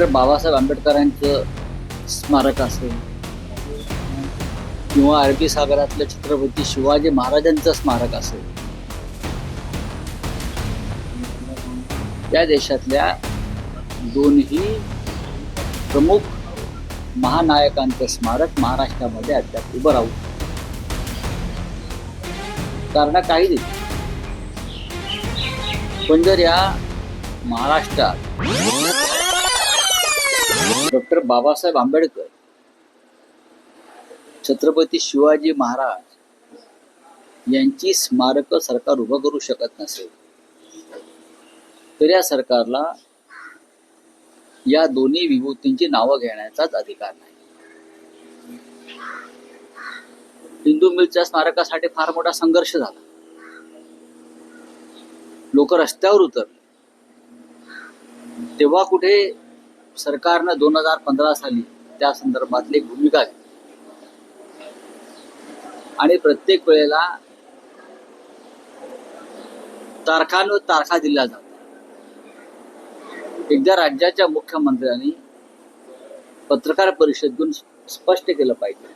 Doctor Babasaheb आंबेडकरांचं स्मारक असेल किंवा अरबी सागरातलं छत्रपती शिवाजी महाराजांचं स्मारक असेल, या देशातल्या दोन्ही प्रमुख महानायकांचं स्मारक महाराष्ट्रामध्ये अद्याप उभं राहू कारण काही नाही. पण जर या महाराष्ट्रात डॉक्टर बाबासाहेब आंबेडकर, छत्रपती शिवाजी महाराज यांची स्मारक सरकार उभं करू शकत नसेल, तर या सरकारला या दोन्ही विभूतींची नावं घेण्याचाच अधिकार नाही. हिंदू मिलच्या स्मारकासाठी फार मोठा संघर्ष झाला. लोक रस्त्यावर उतरले. तेव्हा कुठे सरकारनं 2015 साली त्या संदर्भातली भूमिका घेतली आणि प्रत्येक वेळेला तारखांवर तारखा दिल्या जातात. एकदा राज्याच्या मुख्यमंत्र्यांनी पत्रकार परिषद घेऊन स्पष्ट केलं पाहिजे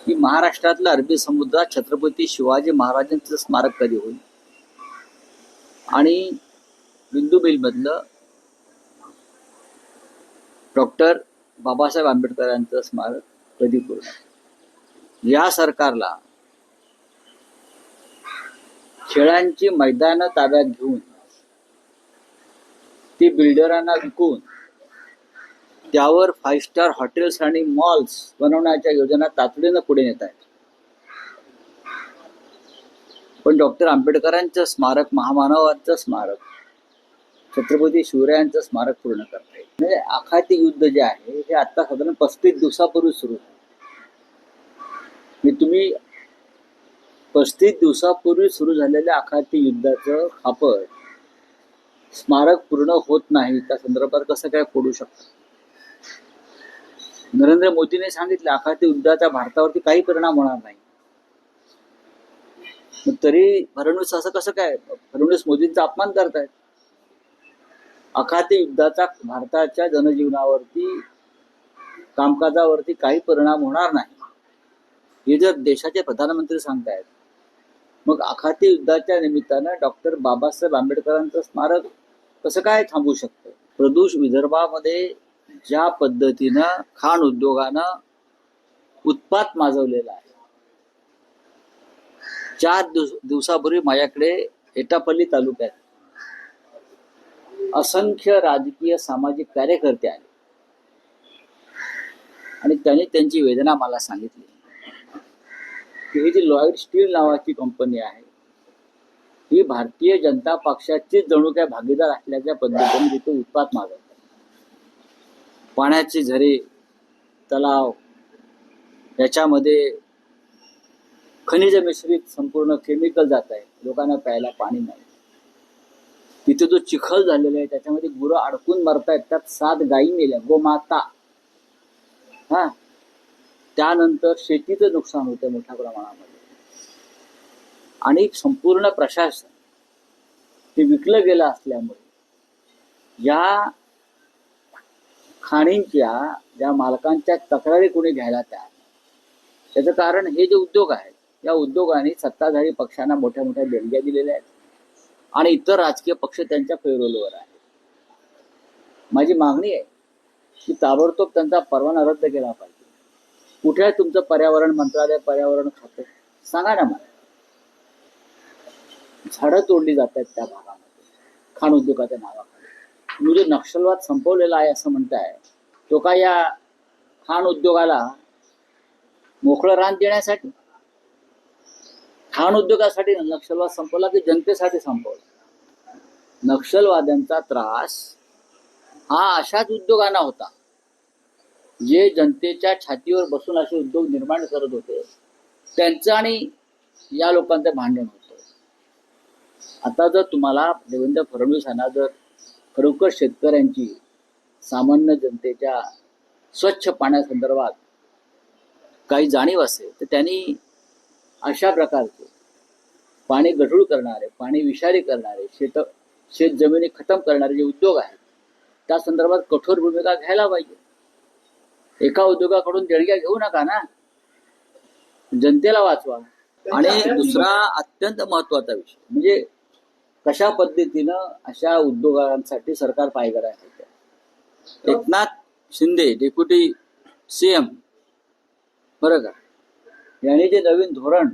की महाराष्ट्रातल्या अरबी समुद्रात छत्रपती शिवाजी महाराजांचं स्मारक कधी होईल आणि हिंदू मिलमधलं डॉक्टर बाबासाहेब आंबेडकरांचं स्मारक कधी पूर्ण. या सरकारला खेळांची मैदानं ताब्यात घेऊन ती बिल्डरांना विकून त्यावर 5 स्टार हॉटेल्स आणि मॉल्स बनवण्याच्या योजना तातडीनं पुढे नेत आहेत. पण डॉक्टर आंबेडकरांचं स्मारक, महामानवांचं स्मारक, छत्रपती शिवरायांचं स्मारक पूर्ण करता येईल. म्हणजे आखाती युद्ध जे आहे हे आता साधारण 35 दिवसापूर्वी सुरू झालं. तुम्ही 35 दिवसापूर्वी सुरू झालेल्या आखाती युद्धाचं खापर स्मारक पूर्ण होत नाही त्या संदर्भात कसं काय फोडू शकतो? नरेंद्र मोदीने सांगितलं आखाती युद्धाचा भारतावरती काही परिणाम होणार नाही. मग तरी फडणवीस असं कसं काय? फडणवीस मोदींचा अपमान करतायत. आखाती युद्धाचा भारताच्या जनजीवनावरती, कामकाजावरती काही परिणाम होणार नाही हे जर देशाचे प्रधानमंत्री सांगतायत, मग आखाती युद्धाच्या निमित्तानं डॉक्टर बाबासाहेब आंबेडकरांचं स्मारक कसं काय थांबू शकतं? प्रदूष विदर्भामध्ये ज्या पद्धतीनं खाण उद्योगानं उत्पात माजवलेला आहे, 4 दिवसापूर्वी माझ्याकडे एटापल्ली तालुक्यात असंख्य राजकीय सामाजिक कार्यकर्ते आले आणि त्यांनी त्यांची वेदना मला सांगितली की ही जी लॉयड स्टील नावाची कंपनी आहे ही भारतीय जनता पक्षाचीच जणू काय भागीदार असल्याच्या पद्धतीने तिथे उत्पात मागवतात. पाण्याचे झरे, तलाव याच्यामध्ये खनिज मिश्रित संपूर्ण केमिकल जात आहे. लोकांना प्यायला पाणी नाही. तिथे जो चिखल झालेला आहे त्याच्यामध्ये गुरं अडकून मरतायत. त्यात 7 गायी मेल्या, गोमाता. त्यानंतर शेतीचं नुकसान होतं मोठ्या प्रमाणामध्ये आणि संपूर्ण प्रशासन ते विकलं गेलं असल्यामुळे या खाणींच्या ज्या मालकांच्या तक्रारी कोणी घ्यायला तयार, त्याचं कारण हे जे उद्योग आहेत या उद्योगांनी सत्ताधारी पक्षांना मोठ्या मोठ्या देणग्या दिलेल्या आहेत आणि इतर राजकीय पक्ष त्यांच्या पेरोलवर आहेत. माझी मागणी आहे की ताबडतोब त्यांचा परवाना रद्द केला पाहिजे. कुठे आहे तुमचं पर्यावरण मंत्रालय, पर्यावरण खातं? सांगा ना मला. झाडं तोडली जात आहेत त्या भागामध्ये खाण उद्योगाच्या नावाखाली. तुम्ही जो नक्षलवाद संपवलेला आहे असं म्हणताय, तो काय या खाण उद्योगाला मोकळं रान देण्यासाठी? खाण उद्योगासाठी नक्षलवाद संपवला की जनतेसाठी संपवला? नक्षलवाद्यांचा त्रास हा अशाच उद्योगांना होता जे जनतेच्या छातीवर बसून असे उद्योग निर्माण करत होते. त्यांचं आणि या लोकांचं भांडण होतं. आता जर तुम्हाला देवेंद्र फडणवीस यांना जर खरोखर शेतकऱ्यांची, सामान्य जनतेच्या स्वच्छ पाण्यासंदर्भात काही जाणीव असेल तर त्यांनी अशा प्रकारचे पाणी गढूळ करणारे, पाणी विषारी करणारे, शेत जमिनी खतम करणारे जे उद्योग आहेत त्या संदर्भात कठोर भूमिका घ्यायला पाहिजे. एका उद्योगाकडून देणग्या घेऊ नका ना, जनतेला वाचवा. आणि दुसरा अत्यंत महत्वाचा विषय म्हणजे कशा पद्धतीनं अशा उद्योगांसाठी सरकार पायगडा आहे. एकनाथ शिंदे डेप्युटी सीएम बरं का, यांनी जे नवीन धोरण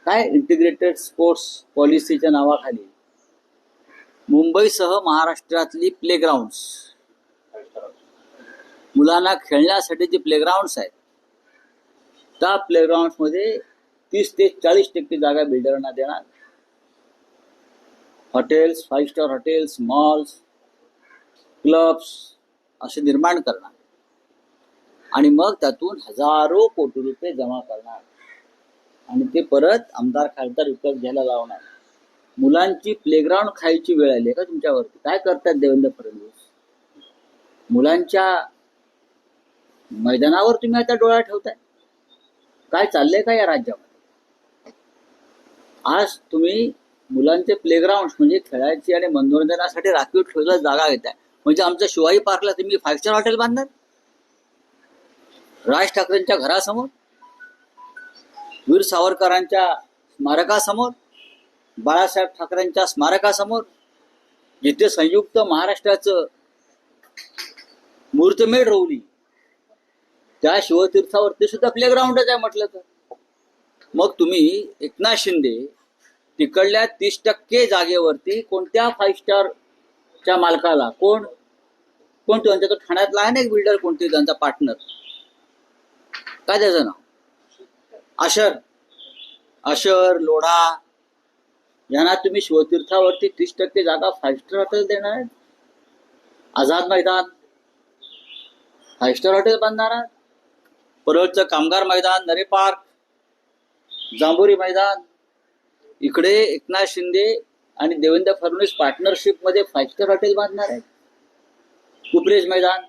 काय इंटिग्रेटेड स्पोर्ट्स पॉलिसीच्या नावाखाली मुंबईसह महाराष्ट्रातली प्लेग्राऊंड्स, मुलांना खेळण्यासाठी जे प्लेग्राऊंड्स आहेत त्या प्लेग्राऊंड्समध्ये 30 ते 40% जागा बिल्डरांना देणार. Hotels, 5 star hotels, malls, clubs असे निर्माण करणार आणि मग त्यातून हजारो कोटी रुपये जमा करणार आणि ते परत आमदार खासदार विकत घ्यायला लावणार. मुलांची प्लेग्राऊंड खायची वेळ आली का तुमच्यावरती? काय करतात देवेंद्र फडणवीस? मुलांच्या मैदानावर तुम्ही आता डोळा ठेवताय. काय चाललंय का या राज्यामध्ये? आज तुम्ही मुलांचे प्लेग्राऊंड म्हणजे खेळायची आणि मनोरंजनासाठी राखीव ठेवलेल्या जागा घेताय. म्हणजे आमच्या शिवाजी पार्कला तुम्ही 5 स्टार हॉटेल बांधणार? राज ठाकरेंच्या घरासमोर, वीर सावरकरांच्या स्मारकासमोर, बाळासाहेब ठाकरेंच्या स्मारकासमोर, जिथे संयुक्त महाराष्ट्राचं मुहूर्तमेढ रोवली त्या शिवतीर्थावरती सुद्धा प्लेग्राऊंडच आहे म्हटलं तर. मग तुम्ही एकनाथ शिंदे तिकडल्या 30% जागेवरती कोणत्या 5 स्टारच्या मालकाला, कोण त्यांच्या तो ठाण्यातला आहे ना एक बिल्डर, कोणती त्यांचा पार्टनर, काय त्याचं नाव, आशर लोढा, यांना तुम्ही शिवतीर्थावरती 30% जागा 5 स्टार हॉटेल देणार आहेत? आझाद मैदान 5 स्टार हॉटेल बांधणार आहात? परळचं कामगार मैदान, नरे पार्क, जांभोरी मैदान, इकडे एकनाथ शिंदे आणि देवेंद्र फडणवीस पार्टनरशिप मध्ये 5 स्टार हॉटेल बांधणार आहेत. कुपरेज मैदान,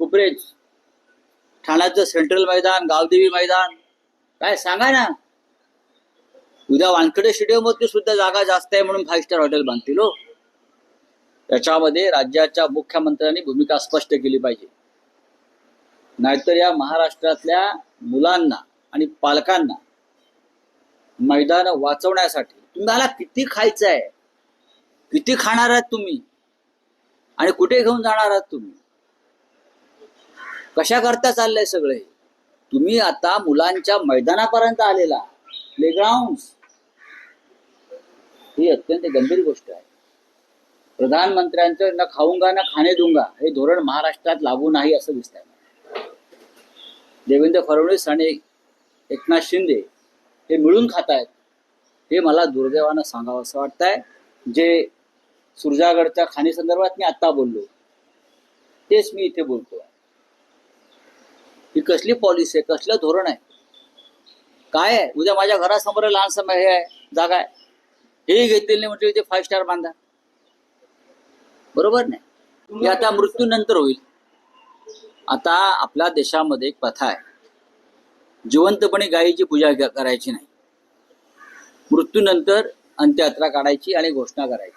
कुपरेज, ठाण्याचं सेंट्रल मैदान, गावदेवी मैदान, काय सांगा ना. उद्या वानखेडे स्टेडियम वरती सुद्धा जागा जास्त आहे म्हणून 5 स्टार हॉटेल बांधतील हो. त्याच्यामध्ये राज्याच्या मुख्यमंत्र्यांनी भूमिका स्पष्ट केली पाहिजे. नाहीतर या महाराष्ट्रातल्या मुलांना आणि पालकांना मैदान वाचवण्यासाठी तुम्हाला किती खायचं आहे, किती खाणार आहात तुम्ही आणि कुठे घेऊन जाणार आहात तुम्ही, कशा करता चाललंय सगळे. तुम्ही आता मुलांच्या मैदानापर्यंत आलेला प्लेग्राऊंड, ही अत्यंत गंभीर गोष्ट आहे. प्रधानमंत्र्यांचं न खाऊंगा न खाणे दूंगा हे धोरण महाराष्ट्रात लागू नाही असं दिसतंय. देवेंद्र फडणवीस आणि एकनाथ शिंदे हे मिळून खातायत. हे मला दुर्दैवानं सांगावं असं वाटतंय. जे सुरजागडच्या खाणी संदर्भात मी आता बोललो तेच मी इथे बोलतोय. ही कसली पॉलिसी आहे, कसलं धोरण आहे, काय आहे? उद्या माझ्या घरासमोर लहानसं हे आहे, जागा आहे, हे घेतलेले म्हणजे ते 5 स्टार बांधा, बरोबर नाही. हे आता मृत्यूनंतर होईल. आता आपल्या देशामध्ये एक प्रथा आहे, जिवंतपणे गायीची पूजा करायची नाही, मृत्यूनंतर अंत्ययात्रा काढायची आणि घोषणा करायची.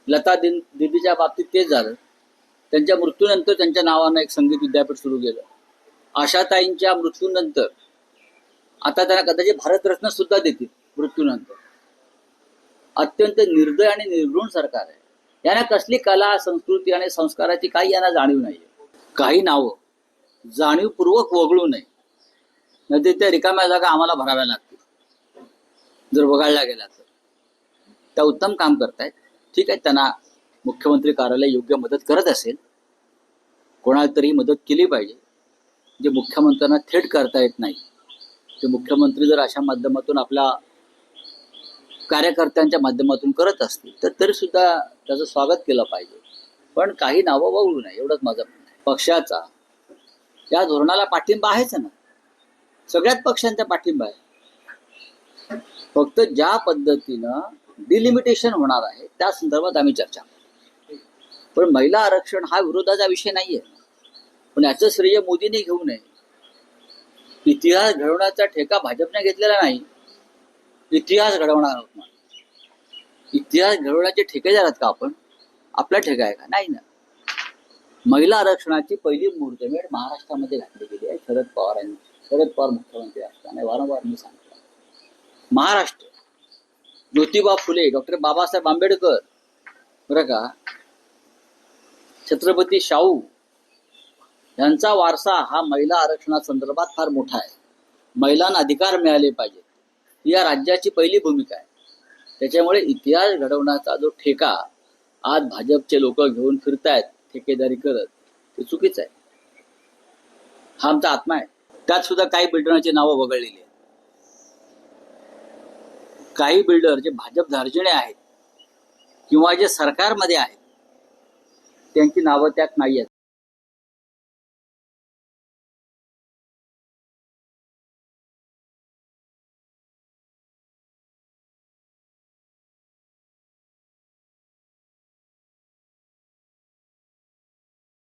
लता दीदीच्या बाबतीत तेच झालं. त्यांच्या मृत्यूनंतर त्यांच्या नावानं एक संगीत विद्यापीठ सुरू केलं. आशाताईंच्या मृत्यूनंतर आता त्यांना कदाचित भारतरत्न सुद्धा देतील मृत्यूनंतर. अत्यंत निर्दय आणि निर्घृण सरकार आहे. यांना कसली कला, संस्कृती आणि संस्काराची काही यांना जाणीव नाहीये. काही नावं जाणीवपूर्वक वगळू नये, नाही त्या रिकाम्या जागा आम्हाला भराव्या लागतील जर वगळल्या गेल्या तर. त्या उत्तम काम करतायत, ठीक आहे. त्यांना मुख्यमंत्री कार्यालय योग्य मदत करत असेल, कोणाला तरी मदत केली पाहिजे. जे मुख्यमंत्र्यांना थेट करता येत नाही ते मुख्यमंत्री जर अशा माध्यमातून आपल्या कार्यकर्त्यांच्या माध्यमातून करत असतील तर तरी सुद्धा त्याचं स्वागत केलं पाहिजे. पण काही नावं वगळू नये एवढंच माझं म्हणणं आहे. पक्षाचा या धोरणाला पाठिंबा आहेच ना, सगळ्याच पक्षांचा पाठिंबा आहे. फक्त ज्या पद्धतीनं डिलिमिटेशन होणार आहे त्या संदर्भात आम्ही चर्चा करू. पण महिला आरक्षण हा विरोधाचा विषय नाहीये. पण याचं श्रेय मोदींनी घेऊ नये. इतिहास घडवण्याचा ठेका भाजपने घेतलेला नाही, इतिहास घडवणार आहोत. इतिहास घडवण्याचे ठेकेदार आहात का आपण? आपला ठेका आहे का? नाही ना. महिला आरक्षणाची पहिली मुहूर्तमेढ महाराष्ट्रामध्ये घातली गेली आहे शरद पवार मुख्यमंत्री असताना. वारंवार मी सांगतो, महाराष्ट्र, ज्योतिबा फुले, डॉक्टर बाबासाहेब आंबेडकर, बरं का, छत्रपती शाहू यांचा वारसा हा महिला आरक्षणासंदर्भात फार मोठा आहे. महिलांना अधिकार मिळाले पाहिजे ही या राज्याची पहिली भूमिका आहे. त्याच्यामुळे इतिहास घडवण्याचा जो ठेका आज भाजपचे लोक घेऊन फिरतायत ठेकेदारी करत, ते चुकीचं आहे. हा आमचा आत्मा आहे. त्यात सुद्धा काही बिल्डरांची नावं वगळलेली आहेत. काही बिल्डर जे भाजप धार्जिणे आहेत किंवा जे सरकारमध्ये आहेत त्यांची नावं त्यात नाही आहेत.